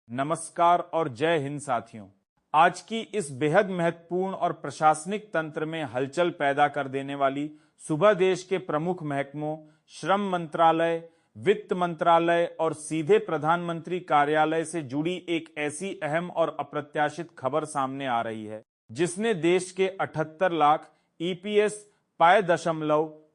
नमस्कार और जय हिंद साथियों। आज की इस बेहद महत्वपूर्ण और प्रशासनिक तंत्र में हलचल पैदा कर देने वाली सुबह देश के प्रमुख महकमों श्रम मंत्रालय, वित्त मंत्रालय और सीधे प्रधानमंत्री कार्यालय से जुड़ी एक ऐसी अहम और अप्रत्याशित खबर सामने आ रही है जिसने देश के 78 लाख ईपीएस पाए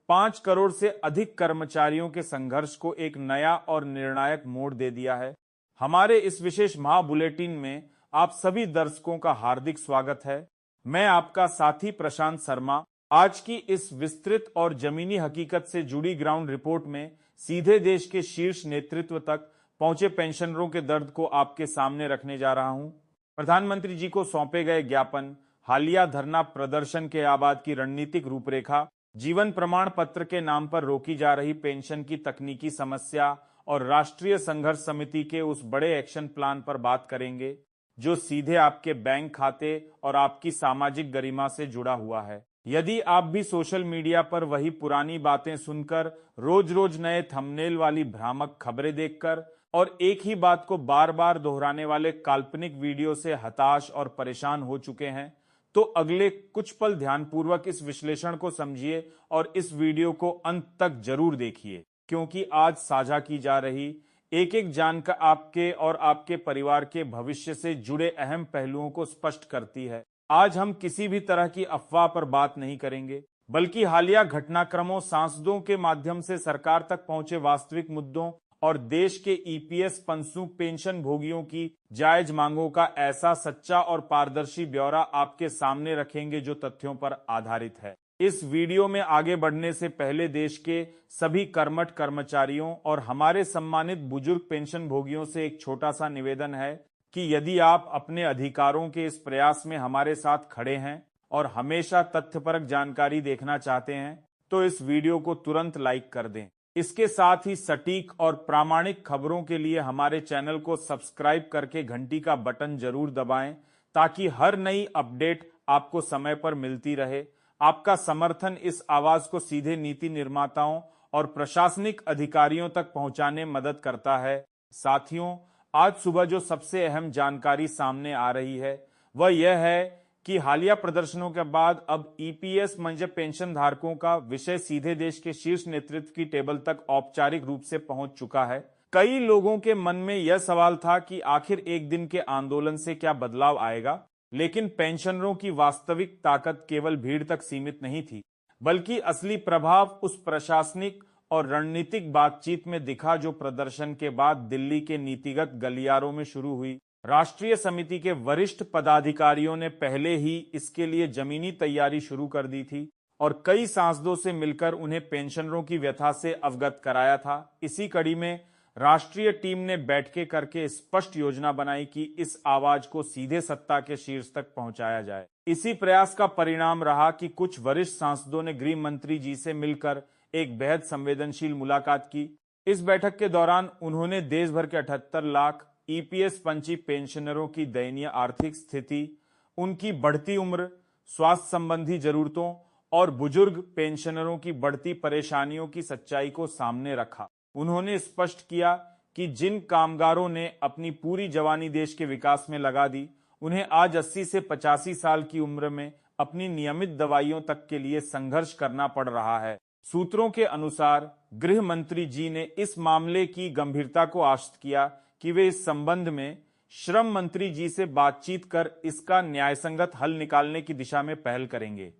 5 करोड़ से अधिक कर्मचारियों के संघर्ष को एक नया और निर्णायक मोड़ दे दिया है। हमारे इस विशेष महा बुलेटिन में आप सभी दर्शकों का हार्दिक स्वागत है। मैं आपका साथी प्रशांत शर्मा। आज की इस विस्तृत और जमीनी हकीकत से जुड़ी ग्राउंड रिपोर्ट में सीधे देश के शीर्ष नेतृत्व तक पहुंचे पेंशनरों के दर्द को आपके सामने रखने जा रहा हूं। प्रधानमंत्री जी को सौंपे गए ज्ञापन, हालिया धरना प्रदर्शन के बाद की रणनीतिक रूपरेखा, जीवन प्रमाण पत्र के नाम पर रोकी जा रही पेंशन की तकनीकी समस्या और राष्ट्रीय संघर्ष समिति के उस बड़े एक्शन प्लान पर बात करेंगे जो सीधे आपके बैंक खाते और आपकी सामाजिक गरिमा से जुड़ा हुआ है। यदि आप भी सोशल मीडिया पर वही पुरानी बातें सुनकर, रोज रोज नए थंबनेल वाली भ्रामक खबरें देखकर और एक ही बात को बार बार दोहराने वाले काल्पनिक वीडियो से हताश और परेशान हो चुके हैं, तो अगले कुछ पल ध्यानपूर्वक इस विश्लेषण को समझिए और इस वीडियो को अंत तक जरूर देखिए, क्योंकि आज साझा की जा रही एक एक जानकारी आपके और आपके परिवार के भविष्य से जुड़े अहम पहलुओं को स्पष्ट करती है। आज हम किसी भी तरह की अफवाह पर बात नहीं करेंगे, बल्कि हालिया घटनाक्रमों, सांसदों के माध्यम से सरकार तक पहुंचे वास्तविक मुद्दों और देश के ईपीएस पंसुक पेंशन भोगियों की जायज मांगों का ऐसा सच्चा और पारदर्शी ब्यौरा आपके सामने रखेंगे जो तथ्यों पर आधारित है। इस वीडियो में आगे बढ़ने से पहले देश के सभी कर्मठ कर्मचारियों और हमारे सम्मानित बुजुर्ग पेंशन भोगियों से एक छोटा सा निवेदन है कि यदि आप अपने अधिकारों के इस प्रयास में हमारे साथ खड़े हैं और हमेशा तथ्यपरक जानकारी देखना चाहते हैं, तो इस वीडियो को तुरंत लाइक कर दें। इसके साथ ही सटीक और प्रामाणिक खबरों के लिए हमारे चैनल को सब्सक्राइब करके घंटी का बटन जरूर दबाएं, ताकि हर नई अपडेट आपको समय पर मिलती रहे। आपका समर्थन इस आवाज को सीधे नीति निर्माताओं और प्रशासनिक अधिकारियों तक पहुंचाने में मदद करता है। साथियों, आज सुबह जो सबसे अहम जानकारी सामने आ रही है वह यह है कि हालिया प्रदर्शनों के बाद अब ईपीएस म्हणजे पेंशन धारकों का विषय सीधे देश के शीर्ष नेतृत्व की टेबल तक औपचारिक रूप से पहुंच चुका है। कई लोगों के मन में यह सवाल था कि आखिर एक दिन के आंदोलन से क्या बदलाव आएगा, लेकिन पेंशनरों की वास्तविक ताकत केवल भीड़ तक सीमित नहीं थी, बल्कि असली प्रभाव उस प्रशासनिक और रणनीतिक बातचीत में दिखा जो प्रदर्शन के बाद दिल्ली के नीतिगत गलियारों में शुरू हुई। राष्ट्रीय समिति के वरिष्ठ पदाधिकारियों ने पहले ही इसके लिए जमीनी तैयारी शुरू कर दी थी और कई सांसदों से मिलकर उन्हें पेंशनरों की व्यथा से अवगत कराया था। इसी कड़ी में राष्ट्रीय टीम ने बैठकें करके स्पष्ट योजना बनाई कि इस आवाज को सीधे सत्ता के शीर्ष तक पहुंचाया जाए। इसी प्रयास का परिणाम रहा कि कुछ वरिष्ठ सांसदों ने गृह मंत्री जी से मिलकर एक बेहद संवेदनशील मुलाकात की। इस बैठक के दौरान उन्होंने देश भर के 78 लाख ईपीएस पंची पेंशनरों की दयनीय आर्थिक स्थिति, उनकी बढ़ती उम्र, स्वास्थ्य संबंधी जरूरतों और बुजुर्ग पेंशनरों की बढ़ती परेशानियों की सच्चाई को सामने रखा। उन्होंने स्पष्ट किया कि जिन कामगारों ने अपनी पूरी जवानी देश के विकास में लगा दी, उन्हें आज 80 से 85 साल की उम्र में अपनी नियमित दवाइयों तक के लिए संघर्ष करना पड़ रहा है। सूत्रों के अनुसार गृह मंत्री जी ने इस मामले की गंभीरता को आश्वस्त किया कि वे इस संबंध में श्रम मंत्री जी से बातचीत कर इसका न्यायसंगत हल निकालने की दिशा में पहल करेंगे।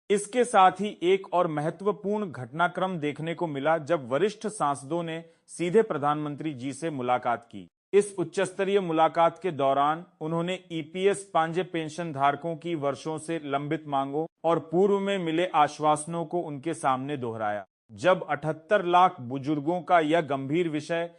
इसके साथ ही एक और महत्वपूर्ण घटनाक्रम देखने को मिला जब वरिष्ठ सांसदों ने सीधे प्रधानमंत्री जी से मुलाकात की। इस उच्चस्तरीय मुलाकात के दौरान उन्होंने ईपीएस पांजे पेंशन धारकों की वर्षों से लंबित मांगों और पूर्व में मिले आश्वासनों को उनके सामने दोहराया। जब 78 लाख बुजुर्गों का यह गंभीर विषय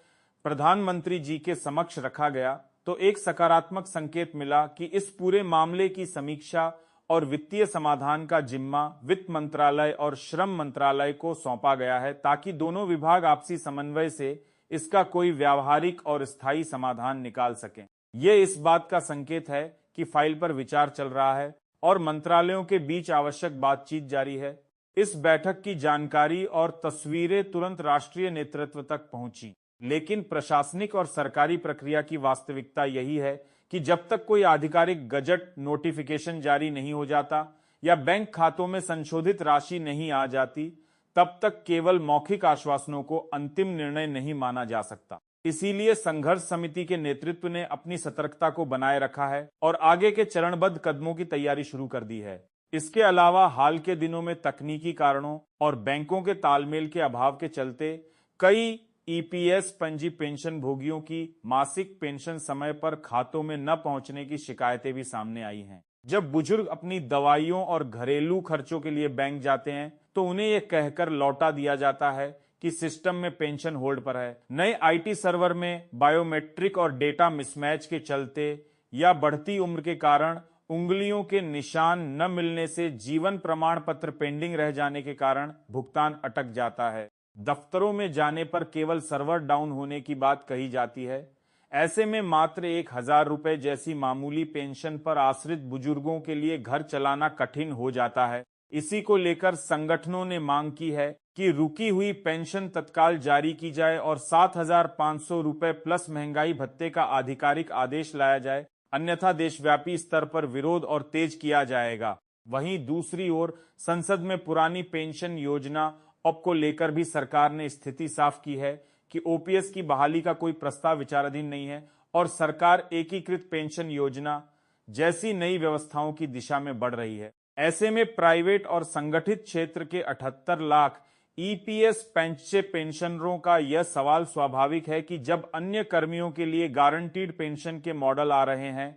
प्रधानमंत्री जी के समक्ष रखा गया, तो एक सकारात्मक संकेत मिला कि इस पूरे मामले की समीक्षा और वित्तीय समाधान का जिम्मा वित्त मंत्रालय और श्रम मंत्रालय को सौंपा गया है, ताकि दोनों विभाग आपसी समन्वय से इसका कोई व्यावहारिक और स्थायी समाधान निकाल सकें। यह इस बात का संकेत है कि फाइल पर विचार चल रहा है और मंत्रालयों के बीच आवश्यक बातचीत जारी है। इस बैठक की जानकारी और तस्वीरें तुरंत राष्ट्रीय नेतृत्व तक पहुंची। लेकिन प्रशासनिक और सरकारी प्रक्रिया की वास्तविकता यही है कि जब तक कोई आधिकारिक गजट नोटिफिकेशन जारी नहीं हो जाता या बैंक खातों में संशोधित राशि नहीं आ जाती, तब तक केवल मौखिक आश्वासनों को अंतिम निर्णय नहीं माना जा सकता। इसीलिए संघर्ष समिति के नेतृत्व ने अपनी सतर्कता को बनाए रखा है और आगे के चरणबद्ध कदमों की तैयारी शुरू कर दी है। इसके अलावा हाल के दिनों में तकनीकी कारणों और बैंकों के तालमेल के अभाव के चलते कई ईपीएस पंजी पेंशन भोगियों की मासिक पेंशन समय पर खातों में न पहुंचने की शिकायतें भी सामने आई हैं। जब बुजुर्ग अपनी दवाइयों और घरेलू खर्चों के लिए बैंक जाते हैं तो उन्हें यह कहकर लौटा दिया जाता है कि सिस्टम में पेंशन होल्ड पर है। नए आईटी सर्वर में बायोमेट्रिक और डेटा मिसमैच के चलते या बढ़ती उम्र के कारण उंगलियों के निशान न मिलने से जीवन प्रमाण पत्र पेंडिंग रह जाने के कारण भुगतान अटक जाता है। दफ्तरों में जाने पर केवल सर्वर डाउन होने की बात कही जाती है। ऐसे में मात्र 1,000 रुपए जैसी मामूली पेंशन पर आश्रित बुजुर्गों के लिए घर चलाना कठिन हो जाता है। इसी को लेकर संगठनों ने मांग की है कि रुकी हुई पेंशन तत्काल जारी की जाए और 7,500 रुपए प्लस महंगाई भत्ते का आधिकारिक आदेश लाया जाए, अन्यथा देशव्यापी स्तर पर विरोध और तेज किया जाएगा। वहीं दूसरी ओर संसद में पुरानी पेंशन योजना ऑप को लेकर भी सरकार ने स्थिति साफ की है कि ओपीएस की बहाली का कोई प्रस्ताव विचाराधीन नहीं है और सरकार एकीकृत पेंशन योजना जैसी नई व्यवस्थाओं की दिशा में बढ़ रही है। ऐसे में प्राइवेट और संगठित क्षेत्र के 78 लाख ईपीएस पेंशनरों का यह सवाल स्वाभाविक है कि जब अन्य कर्मियों के लिए गारंटीड पेंशन के मॉडल आ रहे हैं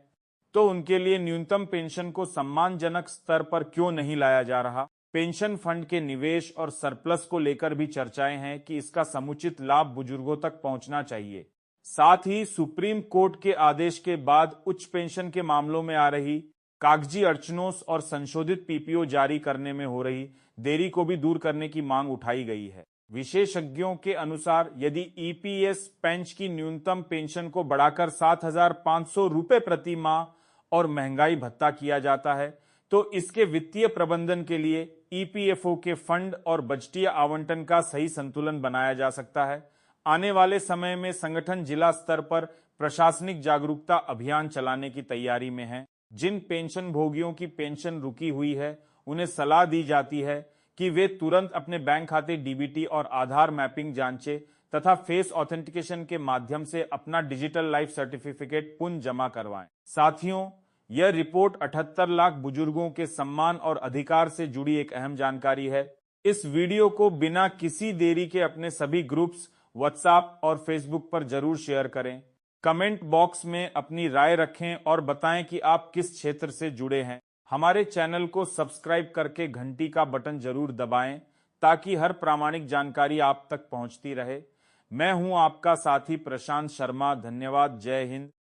तो उनके लिए न्यूनतम पेंशन को सम्मानजनक स्तर पर क्यों नहीं लाया जा रहा। पेंशन फंड के निवेश और सरप्लस को लेकर भी चर्चाएं हैं कि इसका समुचित लाभ बुजुर्गों तक पहुंचना चाहिए। साथ ही सुप्रीम कोर्ट के आदेश के बाद उच्च पेंशन के मामलों में आ रही कागजी अड़चनों और संशोधित पीपीओ जारी करने में हो रही देरी को भी दूर करने की मांग उठाई गई है। विशेषज्ञों के अनुसार यदि ईपीएस पेंशन की न्यूनतम पेंशन को बढ़ाकर 7,500 रुपए प्रति माह और महंगाई भत्ता किया जाता है तो इसके वित्तीय प्रबंधन के लिए ईपीएफओ के फंड और बजटीय आवंटन का सही संतुलन बनाया जा सकता है। आने वाले समय में संगठन जिला स्तर पर प्रशासनिक जागरूकता अभियान चलाने की तैयारी में है। जिन पेंशन भोगियों की पेंशन रुकी हुई है उन्हें सलाह दी जाती है कि वे तुरंत अपने बैंक खाते डीबीटी और आधार मैपिंग जांचें तथा फेस ऑथेंटिकेशन के माध्यम से अपना डिजिटल लाइफ सर्टिफिकेट पुनः जमा करवाएं। साथियों, यह रिपोर्ट 78 लाख बुजुर्गों के सम्मान और अधिकार से जुड़ी एक अहम जानकारी है। इस वीडियो को बिना किसी देरी के अपने सभी ग्रुप्स, व्हाट्सएप और फेसबुक पर जरूर शेयर करें। कमेंट बॉक्स में अपनी राय रखें और बताएं कि आप किस क्षेत्र से जुड़े हैं। हमारे चैनल को सब्सक्राइब करके घंटी का बटन जरूर दबाएं ताकि हर प्रामाणिक जानकारी आप तक पहुंचती रहे। मैं हूं आपका साथी प्रशांत शर्मा। धन्यवाद। जय हिंद।